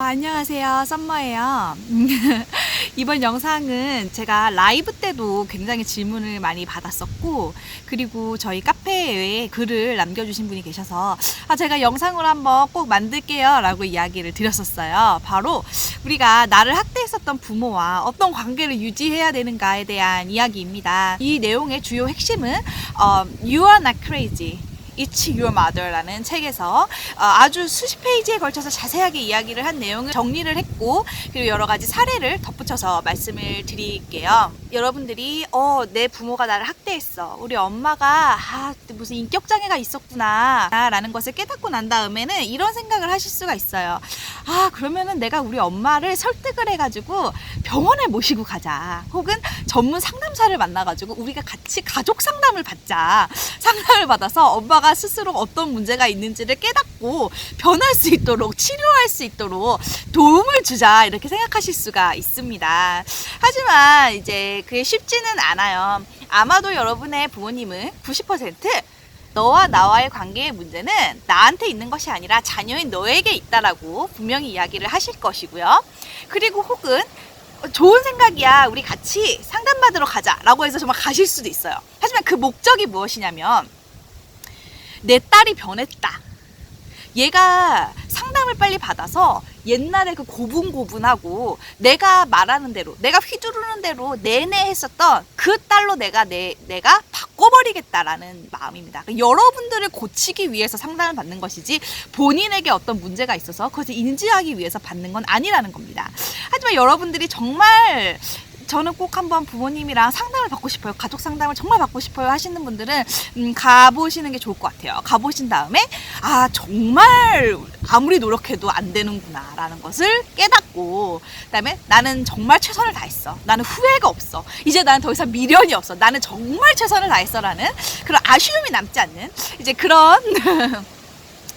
안녕하세요. 썸머예요. 이번 영상은 제가 라이브 때도 굉장히 질문을 많이 받았었고, 그리고 저희 카페에 글을 남겨주신 분이 계셔서 제가 영상으로 한번 꼭 만들게요 라고 이야기를 드렸었어요. 바로 우리가 나를 학대했었던 부모와 어떤 관계를 유지해야 되는가에 대한 이야기입니다. 이 내용의 주요 핵심은 You are not crazy, It's Your Mother라는 책에서 아주 수십 페이지에 걸쳐서 자세하게 이야기를 한 내용을 정리를 했고, 그리고 여러 가지 사례를 덧붙여서 말씀을 드릴게요. 여러분들이 내 부모가 나를 학대했어, 우리 엄마가 무슨 인격장애가 있었구나 라는 것을 깨닫고 난 다음에는 이런 생각을 하실 수가 있어요. 그러면은 내가 우리 엄마를 설득을 해가지고 병원에 모시고 가자, 혹은 전문 상담사를 만나가지고 우리가 같이 가족 상담을 받자. 상담을 받아서 엄마가 스스로 어떤 문제가 있는지를 깨닫고 변할 수 있도록, 치료할 수 있도록 도움을 주자, 이렇게 생각하실 수가 있습니다. 하지만 이제 그게 쉽지는 않아요. 아마도 여러분의 부모님은 90% 너와 나와의 관계의 문제는 나한테 있는 것이 아니라 자녀인 너에게 있다라고 분명히 이야기를 하실 것이고요. 그리고 혹은 좋은 생각이야, 우리 같이 상담받으러 가자 라고 해서 정말 가실 수도 있어요. 하지만 그 목적이 무엇이냐면, 내 딸이 변했다, 얘가 상담을 빨리 받아서 옛날에 그 고분고분하고 내가 말하는 대로, 내가 휘두르는 대로 내내 했었던 그 딸로 내가 바꿔버리겠다라는 마음입니다. 그러니까 여러분들을 고치기 위해서 상담을 받는 것이지 본인에게 어떤 문제가 있어서 그것을 인지하기 위해서 받는 건 아니라는 겁니다. 하지만 여러분들이 정말 저는 꼭 한번 부모님이랑 상담을 받고 싶어요, 가족 상담을 정말 받고 싶어요 하시는 분들은 가보시는 게 좋을 것 같아요. 가보신 다음에 정말 아무리 노력해도 안 되는구나 라는 것을 깨닫고, 그 다음에 나는 정말 최선을 다했어, 나는 후회가 없어, 이제 나는 더 이상 미련이 없어, 나는 정말 최선을 다했어 라는 그런 아쉬움이 남지 않는 이제 그런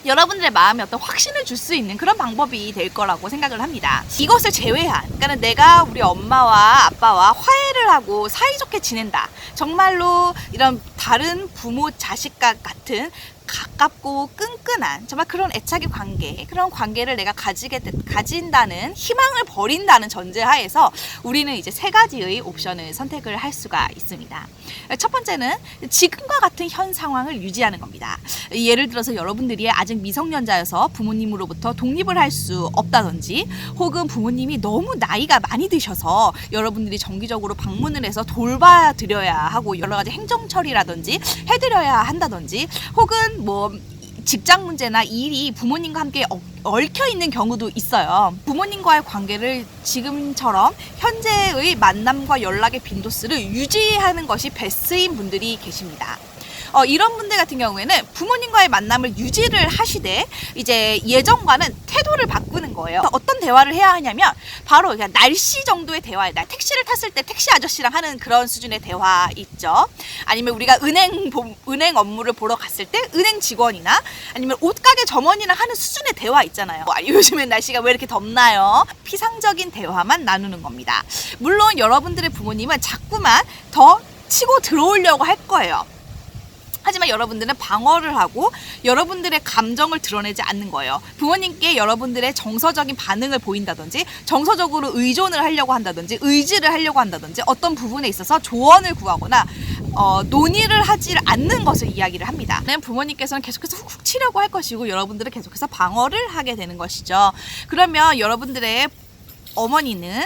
여러분들의 마음에 어떤 확신을 줄 수 있는 그런 방법이 될 거라고 생각을 합니다. 이것을 제외한, 그러니까 내가 우리 엄마와 아빠와 화해를 하고 사이좋게 지낸다, 정말로 이런 다른 부모 자식과 같은 가깝고 끈끈한 정말 그런 애착의 관계, 그런 관계를 내가 가진다는 희망을 버린다는 전제하에서 우리는 이제 세 가지의 옵션을 선택을 할 수가 있습니다. 첫 번째는 지금과 같은 현 상황을 유지하는 겁니다. 예를 들어서 여러분들이 아직 미성년자여서 부모님으로부터 독립을 할 수 없다든지, 혹은 부모님이 너무 나이가 많이 드셔서 여러분들이 정기적으로 방문을 해서 돌봐드려야 하고 여러 가지 행정 처리라든지 해드려야 한다든지, 혹은 직장 문제나 일이 부모님과 함께 얽혀 있는 경우도 있어요. 부모님과의 관계를 지금처럼 현재의 만남과 연락의 빈도수를 유지하는 것이 베스트인 분들이 계십니다. 이런 분들 같은 경우에는 부모님과의 만남을 유지를 하시되 이제 예전과는 태도를 바꾸는 거예요. 어떤 대화를 해야 하냐면, 바로 그냥 날씨 정도의 대화예요. 택시를 탔을 때 택시 아저씨랑 하는 그런 수준의 대화 있죠. 아니면 우리가 은행 업무를 보러 갔을 때 은행 직원이나 아니면 옷가게 점원이랑 하는 수준의 대화 있잖아요. 요즘엔 날씨가 왜 이렇게 덥나요? 피상적인 대화만 나누는 겁니다. 물론 여러분들의 부모님은 자꾸만 더 치고 들어오려고 할 거예요. 하지만 여러분들은 방어를 하고 여러분들의 감정을 드러내지 않는 거예요. 부모님께 여러분들의 정서적인 반응을 보인다든지, 정서적으로 의존을 하려고 한다든지, 의지를 하려고 한다든지, 어떤 부분에 있어서 조언을 구하거나 논의를 하지 않는 것을 이야기를 합니다. 부모님께서는 계속해서 훅훅 치려고 할 것이고, 여러분들은 계속해서 방어를 하게 되는 것이죠. 그러면 여러분들의 어머니는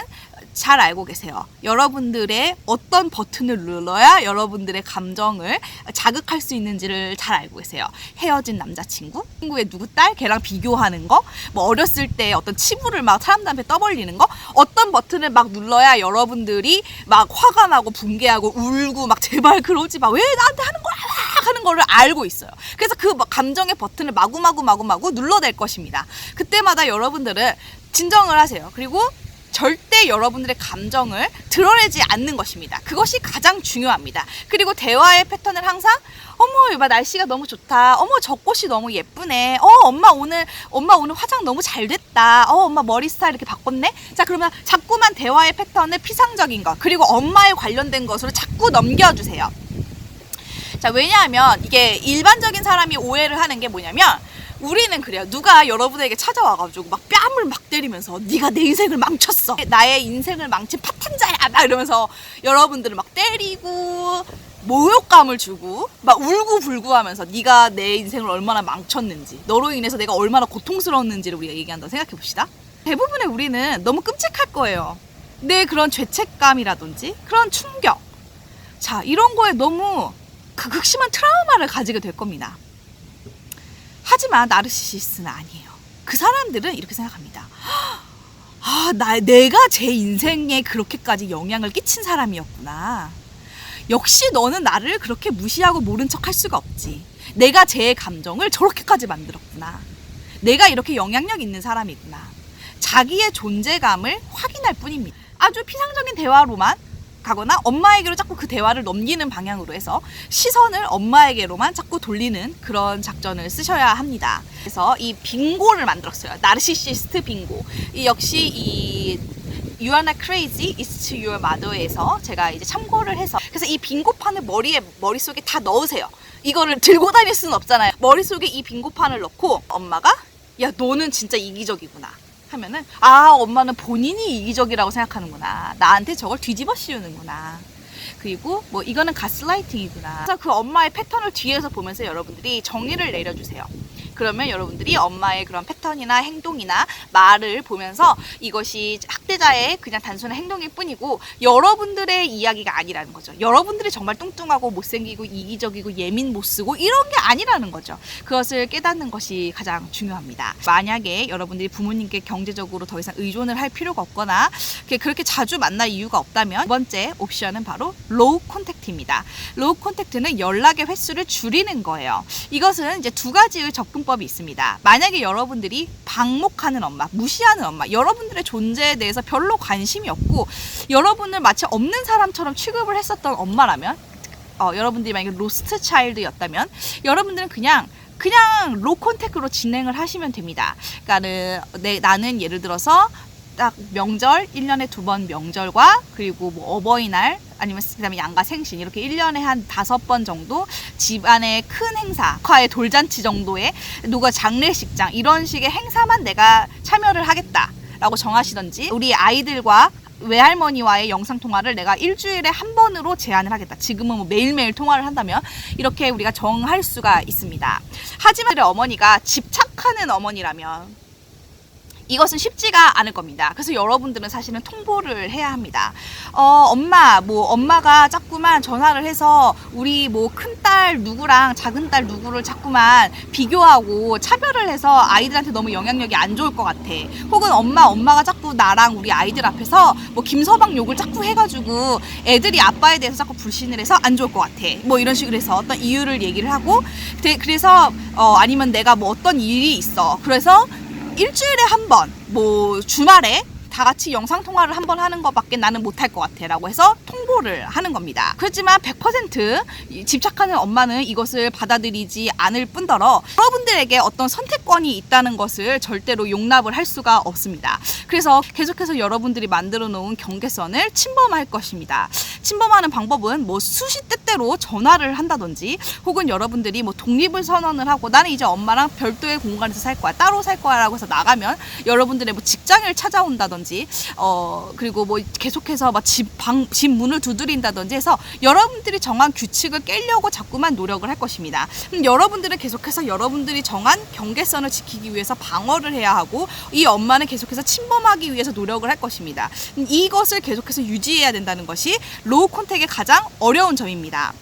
잘 알고 계세요. 여러분들의 어떤 버튼을 눌러야 여러분들의 감정을 자극할 수 있는지를 잘 알고 계세요. 헤어진 남자친구, 친구의 누구 딸, 걔랑 비교하는 거, 어렸을 때 어떤 치부를 막 사람들 앞에 떠벌리는 거, 어떤 버튼을 막 눌러야 여러분들이 막 화가 나고 붕괴하고 울고 막 제발 그러지 마, 왜 나한테 하는 거야 하는 거를 알고 있어요. 그래서 그 감정의 버튼을 마구 눌러댈 것입니다. 그때마다 여러분들은 진정을 하세요. 그리고 절대 여러분들의 감정을 드러내지 않는 것입니다. 그것이 가장 중요합니다. 그리고 대화의 패턴을 항상, 어머 이봐 날씨가 너무 좋다, 어머 저 꽃이 너무 예쁘네, 엄마 오늘 화장 너무 잘 됐다, 엄마 머리 스타일 이렇게 바꿨네. 자, 그러면 자꾸만 대화의 패턴을 피상적인 것, 그리고 엄마에 관련된 것으로 자꾸 넘겨주세요. 자, 왜냐하면 이게 일반적인 사람이 오해를 하는 게 뭐냐면, 우리는 그래요. 누가 여러분에게 찾아와가지고 막 뺨을 막 때리면서 네가 내 인생을 망쳤어, 나의 인생을 망친 파탄자야, 막 이러면서 여러분들을 막 때리고 모욕감을 주고 막 울고불고 하면서 네가 내 인생을 얼마나 망쳤는지, 너로 인해서 내가 얼마나 고통스러웠는지를 우리가 얘기한다고 생각해 봅시다. 대부분의 우리는 너무 끔찍할 거예요. 내 그런 죄책감이라든지 그런 충격, 자, 이런 거에 너무 극심한 트라우마를 가지게 될 겁니다. 하지만 나르시시스트는 아니에요. 그 사람들은 이렇게 생각합니다. 내가 제 인생에 그렇게까지 영향을 끼친 사람이었구나. 역시 너는 나를 그렇게 무시하고 모른 척 할 수가 없지. 내가 제 감정을 저렇게까지 만들었구나. 내가 이렇게 영향력 있는 사람이구나. 자기의 존재감을 확인할 뿐입니다. 아주 피상적인 대화로만 가거나 엄마에게로 자꾸 그 대화를 넘기는 방향으로 해서 시선을 엄마에게로만 자꾸 돌리는 그런 작전을 쓰셔야 합니다. 그래서 이 빙고를 만들었어요. 나르시시스트 빙고. 역시 이 You are not crazy, it's to your mother에서 제가 이제 참고를 해서, 그래서 이 빙고판을 머릿속에 다 넣으세요. 이거를 들고 다닐 수는 없잖아요. 머릿속에 이 빙고판을 넣고 엄마가 야, 너는 진짜 이기적이구나 하면은, 엄마는 본인이 이기적이라고 생각하는구나. 나한테 저걸 뒤집어 씌우는구나. 그리고 뭐 이거는 가스라이팅이구나. 그래서 그 엄마의 패턴을 뒤에서 보면서 여러분들이 정리를 내려주세요. 그러면 여러분들이 엄마의 그런 패턴이나 행동이나 말을 보면서 이것이 학대자의 그냥 단순한 행동일 뿐이고 여러분들의 이야기가 아니라는 거죠. 여러분들이 정말 뚱뚱하고 못생기고 이기적이고 예민 못 쓰고 이런 게 아니라는 거죠. 그것을 깨닫는 것이 가장 중요합니다. 만약에 여러분들이 부모님께 경제적으로 더 이상 의존을 할 필요가 없거나 그렇게 자주 만날 이유가 없다면 두 번째 옵션은 바로 로우 콘택트입니다. 로우 콘택트는 연락의 횟수를 줄이는 거예요. 이것은 이제 두 가지의 접근법이 있습니다. 만약에 여러분들이 방목하는 엄마, 무시하는 엄마, 여러분들의 존재에 대해서 별로 관심이 없고 여러분을 마치 없는 사람처럼 취급을 했었던 엄마라면, 여러분들이 만약에 로스트 차일드였다면 여러분들은 그냥 로 콘택트로 진행을 하시면 됩니다. 그러니까 나는 예를 들어서 딱 명절, 1년에 2번 명절과 그리고 뭐 어버이날 아니면 그다음에 양가 생신 이렇게 1년에 한 5번 정도 집안의 큰 행사, 과의 돌잔치 정도의 누가 장례식장 이런 식의 행사만 내가 참여를 하겠다라고 정하시던지, 우리 아이들과 외할머니와의 영상통화를 내가 일주일에 한 번으로 제한을 하겠다. 지금은 뭐 매일매일 통화를 한다면 이렇게 우리가 정할 수가 있습니다. 하지만 어머니가 집착하는 어머니라면 이것은 쉽지가 않을 겁니다. 그래서 여러분들은 사실은 통보를 해야 합니다. 엄마가 자꾸만 전화를 해서 우리 뭐 큰딸 누구랑 작은딸 누구를 자꾸만 비교하고 차별을 해서 아이들한테 너무 영향력이 안 좋을 것 같아. 혹은 엄마가 자꾸 나랑 우리 아이들 앞에서 뭐 김서방 욕을 자꾸 해가지고 애들이 아빠에 대해서 자꾸 불신을 해서 안 좋을 것 같아. 뭐 이런 식으로 해서 어떤 이유를 얘기를 하고, 그래서 아니면 내가 뭐 어떤 일이 있어. 그래서 일주일에 한 번, 뭐 주말에 다 같이 영상통화를 한 번 하는 것밖에 나는 못할 것 같아 라고 해서 통보를 하는 겁니다. 그렇지만 100% 집착하는 엄마는 이것을 받아들이지 않을 뿐더러 여러분들에게 어떤 선택권이 있다는 것을 절대로 용납을 할 수가 없습니다. 그래서 계속해서 여러분들이 만들어 놓은 경계선을 침범할 것입니다. 침범하는 방법은 뭐 수시때때로 전화를 한다든지, 혹은 여러분들이 뭐 독립을 선언을 하고 나는 이제 엄마랑 별도의 공간에서 살 거야, 따로 살 거야 라고 해서 나가면 여러분들의 뭐 직장을 찾아온다든지, 그리고 뭐 계속해서 막 집 문을 두드린다든지 해서 여러분들이 정한 규칙을 깨려고 자꾸만 노력을 할 것입니다. 여러분들은 계속해서 여러분들이 정한 경계선을 지키기 위해서 방어를 해야 하고, 이 엄마는 계속해서 침범하기 위해서 노력을 할 것입니다. 이것을 계속해서 유지해야 된다는 것이 로우 콘택의 가장 어려운 점입니다.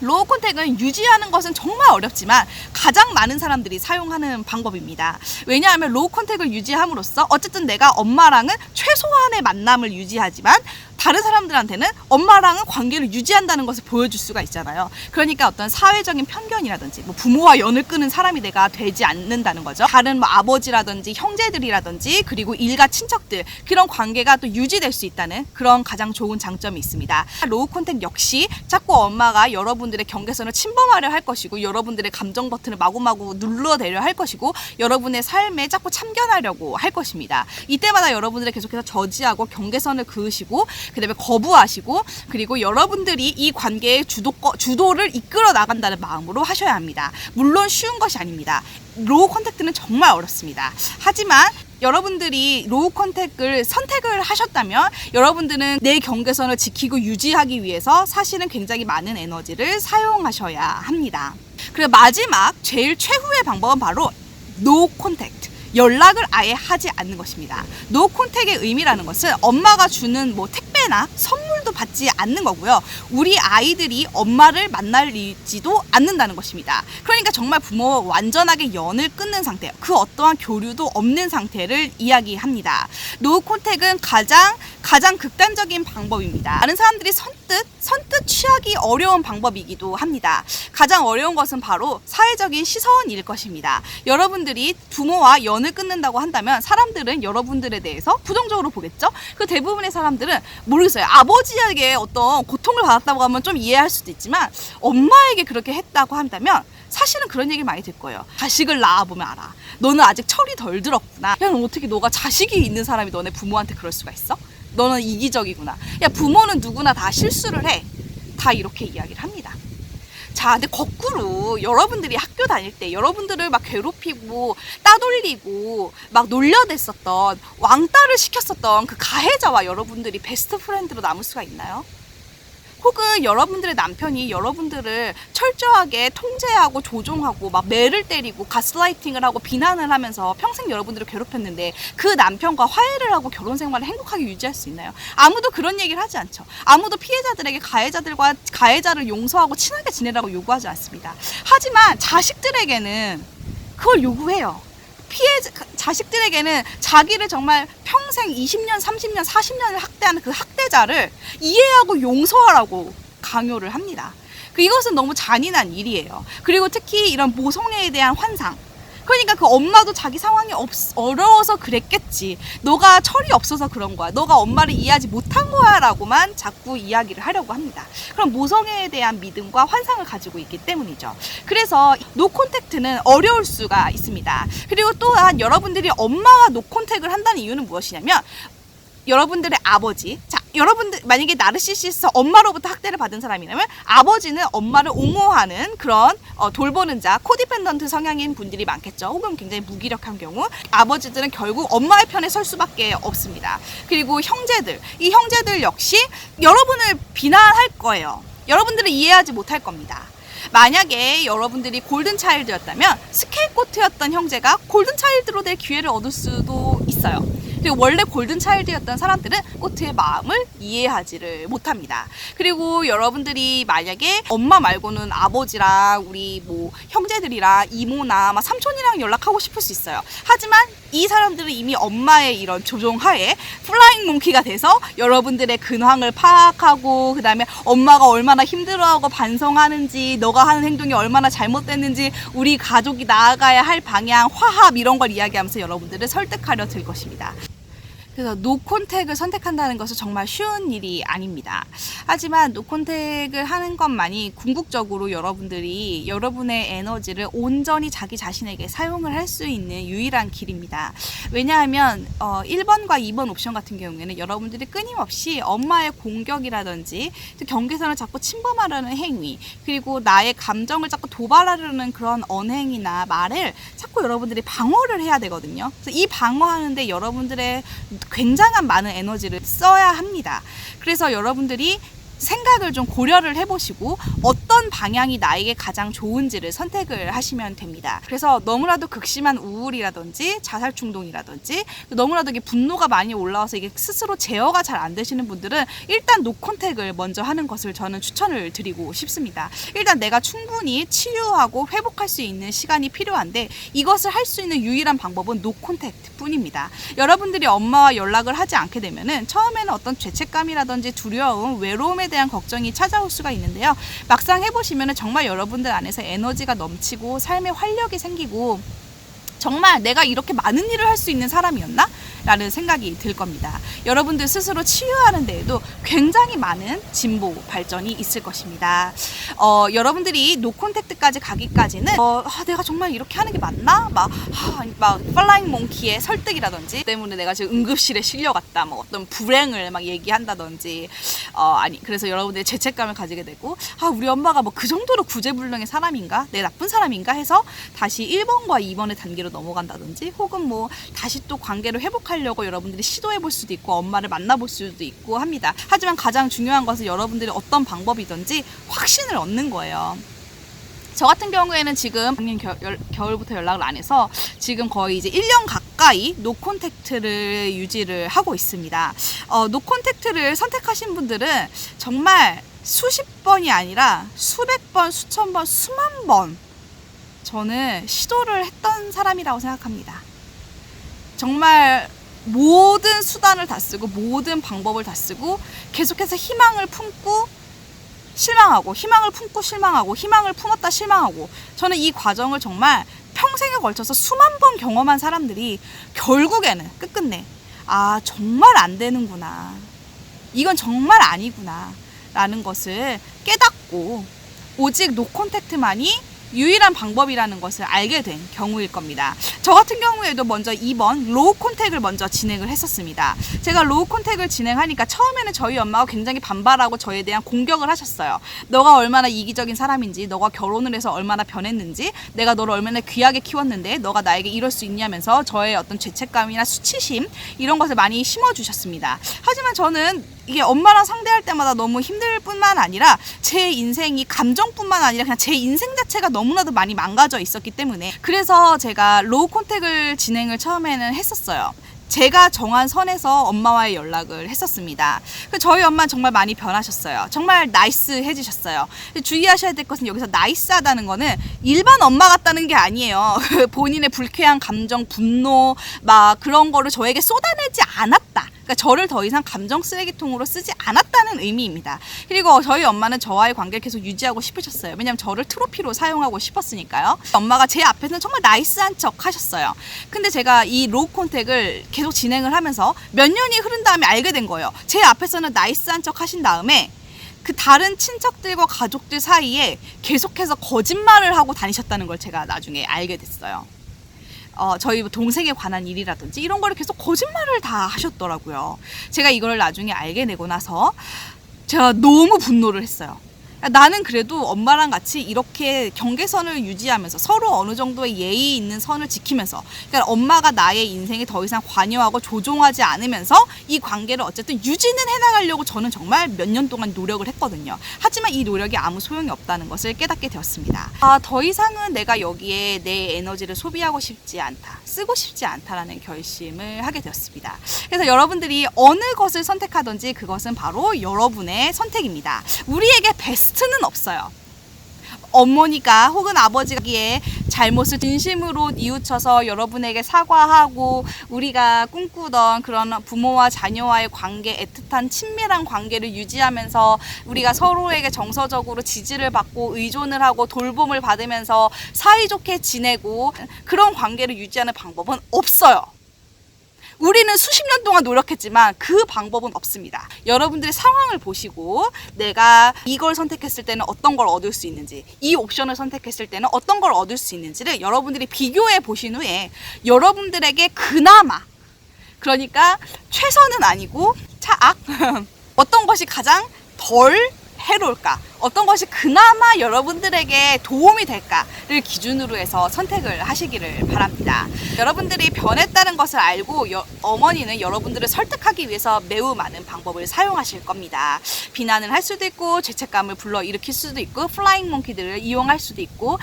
로우 콘택은 유지하는 것은 정말 어렵지만 가장 많은 사람들이 사용하는 방법입니다. 왜냐하면 로우 콘택을 유지함으로써 어쨌든 내가 엄마랑은 최소한의 만남을 유지하지만 다른 사람들한테는 엄마랑은 관계를 유지한다는 것을 보여줄 수가 있잖아요. 그러니까 어떤 사회적인 편견이라든지 뭐 부모와 연을 끊은 사람이 내가 되지 않는다는 거죠. 다른 뭐 아버지라든지 형제들이라든지 그리고 일가 친척들, 그런 관계가 또 유지될 수 있다는 그런 가장 좋은 장점이 있습니다. 로우 콘택 역시 자꾸 엄마가 여러분들의 경계선을 침범하려 할 것이고, 여러분들의 감정 버튼을 마구마구 눌러내려 할 것이고, 여러분의 삶에 자꾸 참견하려고 할 것입니다. 이때마다 여러분들이 계속해서 저지하고 경계선을 그으시고, 그 다음에 거부하시고, 그리고 여러분들이 이 관계의 주도를 이끌어 나간다는 마음으로 하셔야 합니다. 물론 쉬운 것이 아닙니다. 로우 컨택트는 정말 어렵습니다. 하지만 여러분들이 로우 컨택을 선택을 하셨다면 여러분들은 내 경계선을 지키고 유지하기 위해서 사실은 굉장히 많은 에너지를 사용하셔야 합니다. 그리고 마지막 제일 최후의 방법은 바로 노 컨택트, 연락을 아예 하지 않는 것입니다. 노 컨택의 의미라는 것은 엄마가 주는 뭐 택배나 선물도 받지 않는 거고요. 우리 아이들이 엄마를 만나지도 않는다는 것입니다. 그러니까 정말 부모와 완전하게 연을 끊는 상태, 그 어떠한 교류도 없는 상태를 이야기합니다. 노 컨택은 가장 극단적인 방법입니다. 많은 사람들이 선뜻 취하기 어려운 방법이기도 합니다. 가장 어려운 것은 바로 사회적인 시선일 것입니다. 여러분들이 부모와 연을 끊는다고 한다면 사람들은 여러분들에 대해서 부정적으로 보겠죠? 그 대부분의 사람들은 모르겠어요. 아버지에게 어떤 고통을 받았다고 하면 좀 이해할 수도 있지만 엄마에게 그렇게 했다고 한다면 사실은 그런 얘기 많이 들 거예요. 자식을 낳아보면 알아. 너는 아직 철이 덜 들었구나. 야, 어떻게 너가 자식이 있는 사람이 너네 부모한테 그럴 수가 있어? 너는 이기적이구나. 야, 부모는 누구나 다 실수를 해. 다 이렇게 이야기를 합니다. 자, 근데 거꾸로 여러분들이 학교 다닐 때 여러분들을 막 괴롭히고 따돌리고 막 놀려댔었던, 왕따를 시켰었던 그 가해자와 여러분들이 베스트 프렌드로 남을 수가 있나요? 혹은 여러분들의 남편이 여러분들을 철저하게 통제하고 조종하고 막 매를 때리고 가스라이팅을 하고 비난을 하면서 평생 여러분들을 괴롭혔는데 그 남편과 화해를 하고 결혼 생활을 행복하게 유지할 수 있나요? 아무도 그런 얘기를 하지 않죠. 아무도 피해자들에게 가해자를 용서하고 친하게 지내라고 요구하지 않습니다. 하지만 자식들에게는 그걸 요구해요. 자식들에게는 자기를 정말 평생 20년, 30년, 40년을 학대하는 그 학대자를 이해하고 용서하라고 강요를 합니다. 이것은 너무 잔인한 일이에요. 그리고 특히 이런 모성애에 대한 환상. 그러니까 그 엄마도 자기 상황이 어려워서 그랬겠지. 너가 철이 없어서 그런 거야. 너가 엄마를 이해하지 못한 거야 라고만 자꾸 이야기를 하려고 합니다. 그럼 모성애에 대한 믿음과 환상을 가지고 있기 때문이죠. 그래서 노 콘택트는 어려울 수가 있습니다. 그리고 또한 여러분들이 엄마와 노 콘택을 한다는 이유는 무엇이냐면 여러분들의 아버지, 자, 여러분들 만약에 나르시시스트 엄마로부터 학대를 받은 사람이라면 아버지는 엄마를 옹호하는 그런 돌보는 자, 코디펜던트 성향인 분들이 많겠죠. 혹은 굉장히 무기력한 경우 아버지들은 결국 엄마의 편에 설 수밖에 없습니다. 그리고 형제들, 이 형제들 역시 여러분을 비난할 거예요. 여러분들을 이해하지 못할 겁니다. 만약에 여러분들이 골든차일드였다면 스케이트코트였던 형제가 골든차일드로 될 기회를 얻을 수도 있어요. 그리고 원래 골든차일드였던 사람들은 코트의 마음을 이해하지를 못합니다. 그리고 여러분들이 만약에 엄마 말고는 아버지랑 우리 뭐 형제들이랑 이모나 막 삼촌이랑 연락하고 싶을 수 있어요. 하지만 이 사람들은 이미 엄마의 이런 조종하에 플라잉 몽키가 돼서 여러분들의 근황을 파악하고 그 다음에 엄마가 얼마나 힘들어하고 반성하는지, 너가 하는 행동이 얼마나 잘못됐는지, 우리 가족이 나아가야 할 방향, 화합 이런 걸 이야기하면서 여러분들을 설득하려 들 것입니다. 그래서 노 콘택을 선택한다는 것은 정말 쉬운 일이 아닙니다. 하지만 노 콘택을 하는 것만이 궁극적으로 여러분들이 여러분의 에너지를 온전히 자기 자신에게 사용을 할 수 있는 유일한 길입니다. 왜냐하면 1번과 2번 옵션 같은 경우에는 여러분들이 끊임없이 엄마의 공격이라든지 경계선을 자꾸 침범하려는 행위, 그리고 나의 감정을 자꾸 도발하려는 그런 언행이나 말을 자꾸 여러분들이 방어를 해야 되거든요. 그래서 이 방어하는데 여러분들의 굉장한 많은 에너지를 써야 합니다. 그래서 여러분들이 생각을 좀 고려를 해보시고 어떤 방향이 나에게 가장 좋은지를 선택을 하시면 됩니다. 그래서 너무나도 극심한 우울이라든지 자살 충동이라든지 너무나도 이게 분노가 많이 올라와서 이게 스스로 제어가 잘 안 되시는 분들은 일단 노 콘택을 먼저 하는 것을 저는 추천을 드리고 싶습니다. 일단 내가 충분히 치유하고 회복할 수 있는 시간이 필요한데 이것을 할 수 있는 유일한 방법은 노 콘택트 뿐입니다. 여러분들이 엄마와 연락을 하지 않게 되면은 처음에는 어떤 죄책감이라든지 두려움, 외로움에 대한 걱정이 찾아올 수가 있는데요. 막상 해보시면 정말 여러분들 안에서 에너지가 넘치고 삶의 활력이 생기고 정말 내가 이렇게 많은 일을 할 수 있는 사람이었나? 라는 생각이 들 겁니다. 여러분들 스스로 치유하는 데에도 굉장히 많은 진보 발전이 있을 것입니다. 여러분들이 노콘택트까지 가기까지는 내가 정말 이렇게 하는 게 맞나? 막 팔라잉 몽키의 설득이라든지 때문에 내가 지금 응급실에 실려갔다, 뭐 어떤 불행을 막 얘기한다든지, 그래서 여러분들이 죄책감을 가지게 되고, 우리 엄마가 뭐 그 정도로 구제불능의 사람인가? 내 나쁜 사람인가? 해서 다시 1번과 2번의 단계로 넘어간다든지, 혹은 뭐 다시 또 관계를 회복하려고 여러분들이 시도해볼 수도 있고 엄마를 만나볼 수도 있고 합니다. 하지만 가장 중요한 것은 여러분들이 어떤 방법이든지 확신을 얻는 거예요. 저 같은 경우에는 지금 작년 겨울부터 연락을 안 해서 지금 거의 이제 1년 가까이 노콘택트를 유지를 하고 있습니다. 노콘택트를 선택하신 분들은 정말 수십 번이 아니라 수백 번, 수천 번, 수만 번 저는 시도를 했던 사람이라고 생각합니다. 정말 모든 수단을 다 쓰고 모든 방법을 다 쓰고 계속해서 희망을 품고 실망하고, 희망을 품고 실망하고, 희망을 품었다 실망하고, 저는 이 과정을 정말 평생에 걸쳐서 수만 번 경험한 사람들이 결국에는 끝끝내 정말 안 되는구나, 이건 정말 아니구나 라는 것을 깨닫고 오직 노콘택트만이 유일한 방법이라는 것을 알게 된 경우일 겁니다. 저 같은 경우에도 먼저 2번 로우 콘택을 먼저 진행을 했었습니다. 제가 로우 콘택을 진행하니까 처음에는 저희 엄마가 굉장히 반발하고 저에 대한 공격을 하셨어요. 너가 얼마나 이기적인 사람인지, 너가 결혼을 해서 얼마나 변했는지, 내가 너를 얼마나 귀하게 키웠는데 너가 나에게 이럴 수 있냐면서 저의 어떤 죄책감이나 수치심 이런 것을 많이 심어주셨습니다. 하지만 저는 이게 엄마랑 상대할 때마다 너무 힘들 뿐만 아니라 제 인생이 감정뿐만 아니라 그냥 제 인생 자체가 너무나도 많이 망가져 있었기 때문에, 그래서 제가 로우 콘택을 진행을 처음에는 했었어요. 제가 정한 선에서 엄마와의 연락을 했었습니다. 저희 엄마는 정말 많이 변하셨어요. 정말 나이스해지셨어요. 주의하셔야 될 것은 여기서 나이스하다는 거는 일반 엄마 같다는 게 아니에요. 본인의 불쾌한 감정, 분노 막 그런 거를 저에게 쏟아내지 않았다. 그러니까 저를 더 이상 감정 쓰레기통으로 쓰지 않았다는 의미입니다. 그리고 저희 엄마는 저와의 관계를 계속 유지하고 싶으셨어요. 왜냐하면 저를 트로피로 사용하고 싶었으니까요. 엄마가 제 앞에서는 정말 나이스한 척 하셨어요. 근데 제가 이 로우 콘택을 계속 진행을 하면서 몇 년이 흐른 다음에 알게 된 거예요. 제 앞에서는 나이스한 척 하신 다음에 그 다른 친척들과 가족들 사이에 계속해서 거짓말을 하고 다니셨다는 걸 제가 나중에 알게 됐어요. 저희 동생에 관한 일이라든지 이런 거를 계속 거짓말을 다 하셨더라고요. 제가 이걸 나중에 알게 되고 나서 제가 너무 분노를 했어요. 나는 그래도 엄마랑 같이 이렇게 경계선을 유지하면서 서로 어느 정도의 예의 있는 선을 지키면서, 그러니까 엄마가 나의 인생에 더 이상 관여하고 조종하지 않으면서 이 관계를 어쨌든 유지는 해나가려고 저는 정말 몇 년 동안 노력을 했거든요. 하지만 이 노력이 아무 소용이 없다는 것을 깨닫게 되었습니다. 더 이상은 내가 여기에 내 에너지를 소비하고 싶지 않다, 쓰고 싶지 않다라는 결심을 하게 되었습니다. 그래서 여러분들이 어느 것을 선택하든지 그것은 바로 여러분의 선택입니다. 우리에게 베스트는 없어요. 어머니가 혹은 아버지의 잘못을 진심으로 뉘우쳐서 여러분에게 사과하고 우리가 꿈꾸던 그런 부모와 자녀와의 관계, 애틋한 친밀한 관계를 유지하면서 우리가 서로에게 정서적으로 지지를 받고 의존을 하고 돌봄을 받으면서 사이좋게 지내고 그런 관계를 유지하는 방법은 없어요. 우리는 수십 년 동안 노력했지만 그 방법은 없습니다. 여러분들의 상황을 보시고 내가 이걸 선택했을 때는 어떤 걸 얻을 수 있는지, 이 옵션을 선택했을 때는 어떤 걸 얻을 수 있는지를 여러분들이 비교해 보신 후에 여러분들에게 그나마, 그러니까 최선은 아니고 차악 어떤 것이 가장 덜 해로울까, 어떤 것이 그나마 여러분들에게 도움이 될까를 기준으로 해서 선택을 하시기를 바랍니다. 여러분들이 변했다는 것을 알고 어머니는 여러분들을 설득하기 위해서 매우 많은 방법을 사용하실 겁니다. 비난을 할 수도 있고 죄책감을 불러일으킬 수도 있고 플라잉 몽키들을 이용할 수도 있고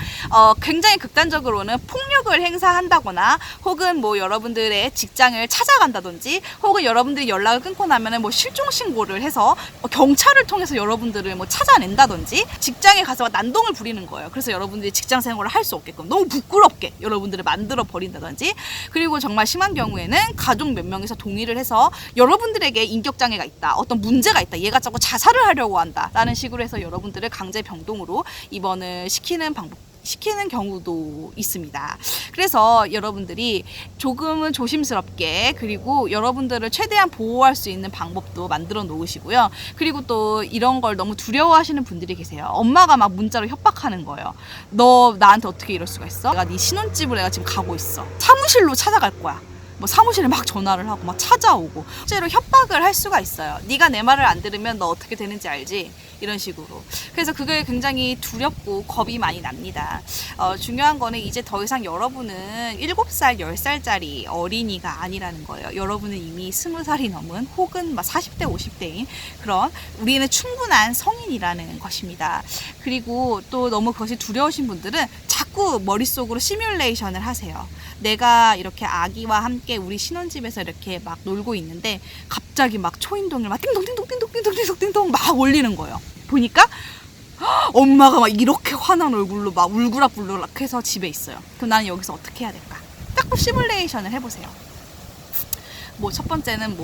굉장히 극단적으로는 폭력을 행사한다거나 혹은 뭐 여러분들의 직장을 찾아간다든지 혹은 여러분들이 연락을 끊고 나면은 뭐 실종 신고를 해서 경찰을 통해서 여러분들을 뭐 찾아낸다든지 직장에 가서 난동을 부리는 거예요. 그래서 여러분들이 직장 생활을 할 수 없게끔 너무 부끄럽게 여러분들을 만들어 버린다든지, 그리고 정말 심한 경우에는 가족 몇 명이서 동의를 해서 여러분들에게 인격장애가 있다, 어떤 문제가 있다, 얘가 자꾸 자살을 하려고 한다 라는 식으로 해서 여러분들을 강제 병동으로 입원을 시키는 방법 시키는 경우도 있습니다. 그래서 여러분들이 조금은 조심스럽게, 그리고 여러분들을 최대한 보호할 수 있는 방법도 만들어 놓으시고요. 그리고 또 이런 걸 너무 두려워하시는 분들이 계세요. 엄마가 막 문자로 협박하는 거예요. 너 나한테 어떻게 이럴 수가 있어? 내가 네 신혼집을 내가 지금 가고 있어. 사무실로 찾아갈 거야. 뭐 사무실에 막 전화를 하고 막 찾아오고 실제로 협박을 할 수가 있어요. 네가 내 말을 안 들으면 너 어떻게 되는지 알지? 이런 식으로. 그래서 그게 굉장히 두렵고 겁이 많이 납니다. 중요한 거는 이제 더 이상 여러분은 7살, 10살짜리 어린이가 아니라는 거예요. 여러분은 이미 20살이 넘은 혹은 막 40대, 50대인 그런 우리는 충분한 성인이라는 것입니다. 그리고 또 너무 그것이 두려우신 분들은 자꾸 머릿속으로 시뮬레이션을 하세요. 내가 이렇게 아기와 함께 우리 신혼집에서 이렇게 막 놀고 있는데 갑자기 막 초인종을 막 띵동띵동띵동띵동띵동 막 올리는 거예요. 보니까 엄마가 막 이렇게 화난 얼굴로 막 울그락불그락 해서 집에 있어요. 그럼 나는 여기서 어떻게 해야 될까? 자꾸 시뮬레이션을 해보세요. 뭐 첫 번째는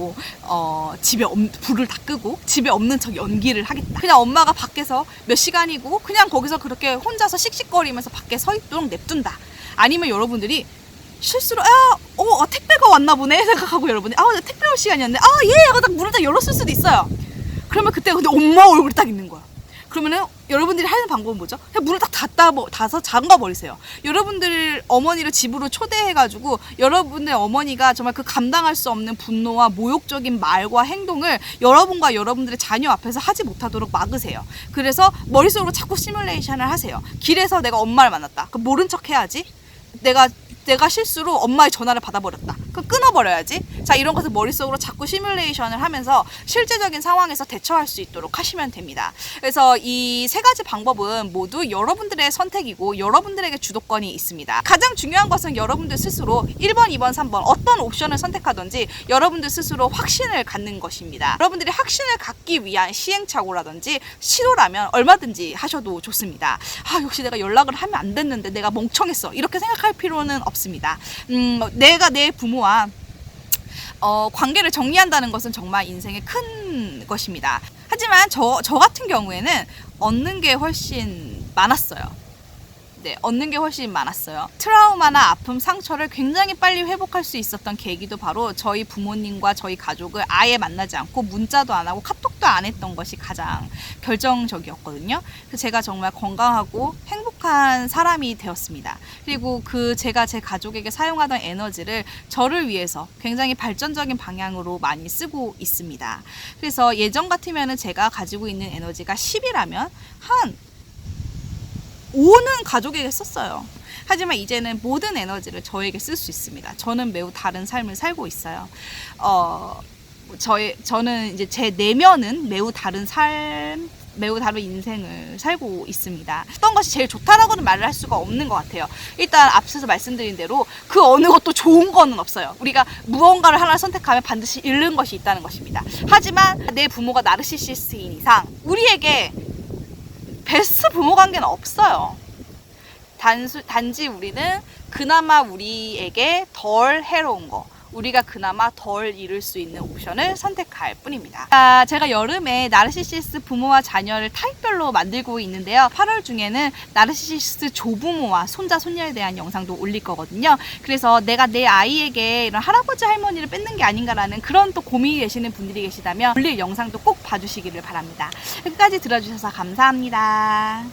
집에 불을 다 끄고 집에 없는 척 연기를 하겠다. 그냥 엄마가 밖에서 몇 시간이고 그냥 거기서 그렇게 혼자서 씩씩거리면서 밖에 서 있도록 냅둔다. 아니면 여러분들이 실수로 택배가 왔나 보네 생각하고 여러분이 택배 올 시간이었네. 얘가 딱 문을 딱 열었을 수도 있어요. 그러면 그때 근데 엄마 얼굴이 딱 있는 거야. 그러면은 여러분들이 하는 방법은 뭐죠? 그냥 문을 딱 닫아서 잠가 버리세요. 여러분들 어머니를 집으로 초대해가지고 여러분의 어머니가 정말 그 감당할 수 없는 분노와 모욕적인 말과 행동을 여러분과 여러분들의 자녀 앞에서 하지 못하도록 막으세요. 그래서 머릿속으로 자꾸 시뮬레이션을 하세요. 길에서 내가 엄마를 만났다. 그럼 모른 척 해야지. 내가 실수로 엄마의 전화를 받아버렸다. 그럼 끊어버려야지. 자, 이런 것을 머릿속으로 자꾸 시뮬레이션을 하면서 실제적인 상황에서 대처할 수 있도록 하시면 됩니다. 그래서 이 세 가지 방법은 모두 여러분들의 선택이고 여러분들에게 주도권이 있습니다. 가장 중요한 것은 여러분들 스스로 1번, 2번, 3번 어떤 옵션을 선택하든지 여러분들 스스로 확신을 갖는 것입니다. 여러분들이 확신을 갖기 위한 시행착오라든지 시도라면 얼마든지 하셔도 좋습니다. 역시 내가 연락을 하면 안 됐는데 내가 멍청했어. 이렇게 생각할 필요는 없습니다. 내가 내 부모와 관계를 정리한다는 것은 정말 인생의 큰 것입니다. 하지만 저 같은 경우에는 얻는 게 훨씬 많았어요. 네, 얻는 게 훨씬 많았어요. 트라우마나 아픔, 상처를 굉장히 빨리 회복할 수 있었던 계기도 바로 저희 부모님과 저희 가족을 아예 만나지 않고 문자도 안 하고 카톡도 안 했던 것이 가장 결정적이었거든요. 그래서 제가 정말 건강하고 행복한 사람이 되었습니다. 그리고 제가 제 가족에게 사용하던 에너지를 저를 위해서 굉장히 발전적인 방향으로 많이 쓰고 있습니다. 그래서 예전 같으면 제가 가지고 있는 에너지가 10이라면 한 5는 가족에게 썼어요. 하지만 이제는 모든 에너지를 저에게 쓸 수 있습니다. 저는 매우 다른 삶을 살고 있어요. 저는 이제 제 내면은 매우 다른 인생을 살고 있습니다. 어떤 것이 제일 좋다라고는 말을 할 수가 없는 것 같아요. 일단 앞서서 말씀드린 대로 그 어느 것도 좋은 거는 없어요. 우리가 무언가를 하나 선택하면 반드시 잃는 것이 있다는 것입니다. 하지만 내 부모가 나르시시스트인 이상 우리에게 베스트 부모 관계는 없어요. 단지 우리는 그나마 우리에게 덜 해로운 거, 우리가 그나마 덜 잃을 수 있는 옵션을 선택할 뿐입니다. 제가 여름에 나르시시스트 부모와 자녀를 타입별로 만들고 있는데요. 8월 중에는 나르시시스트 조부모와 손자, 손녀에 대한 영상도 올릴 거거든요. 그래서 내가 내 아이에게 이런 할아버지, 할머니를 뺏는 게 아닌가라는 그런 또 고민이 되시는 분들이 계시다면 올릴 영상도 꼭 봐주시기를 바랍니다. 끝까지 들어주셔서 감사합니다.